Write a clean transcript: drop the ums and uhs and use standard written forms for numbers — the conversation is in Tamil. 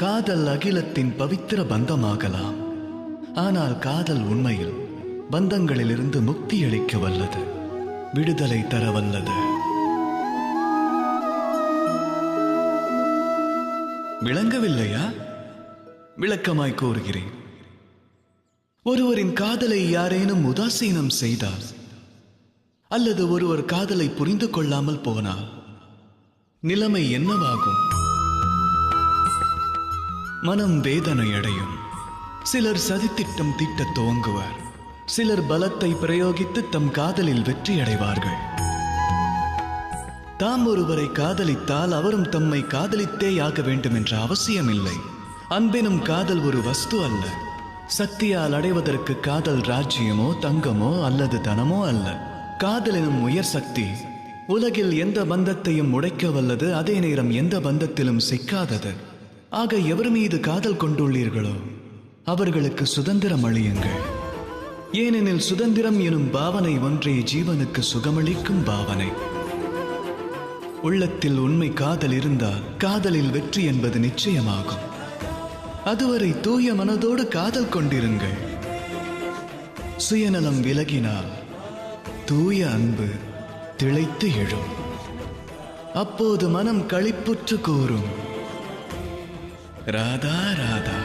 காதல் அகிலத்தின் பவித்திர பந்தமாகலாம். ஆனால் காதல் உண்மையில் பந்தங்களிலிருந்து முக்தி அளிக்க வல்லது, விடுதலை தர வல்லது. விளங்கவில்லையா? விளக்கமாய் கூறுகிறேன். ஒருவரின் காதலை யாரேனும் உதாசீனம் செய்தால் அல்லது ஒருவர் காதலை புரிந்து கொள்ளாமல் போனால் நிலைமை என்னவாகும்? மனம் வேதனை அடையும். சிலர் சதித்திட்டம் தீட்டத் துவங்குவார். சிலர் பலத்தை பிரயோகித்து தம் காதலில் வெற்றி அடைவார்கள். தாம் ஒருவரை காதலித்தால் அவரும் தம்மை காதலித்தேயாக வேண்டும் என்ற அவசியமில்லை. அன்பெனும் காதல் ஒரு வஸ்து அல்ல. சக்தியால் அடைவதற்கு காதல் ராஜ்யமோ தங்கமோ அல்லது தனமோ அல்ல. காதல் எனும் உயர் சக்தி உலகில் எந்த பந்தத்தையும் உடைக்க வல்லது, அதே நேரம் எந்த பந்தத்திலும் சிக்காதது. ஆக எவர் மீது காதல் கொண்டுள்ளீர்களோ அவர்களுக்கு சுதந்திரம் அளியுங்கள். ஏனெனில் சுதந்திரம் எனும் பாவனை ஒன்றே ஜீவனுக்கு சுகமளிக்கும் பாவனை. உள்ளத்தில் உண்மை காதல் இருந்தால் காதலில் வெற்றி என்பது நிச்சயமாகும். அதுவரை தூய மனதோடு காதல் கொண்டிருங்கள். சுயநலம் விலகினால் தூய அன்பு திளைத்து எழும். அப்போது மனம் களிப்புற்று கூறும், ராதா ராதா.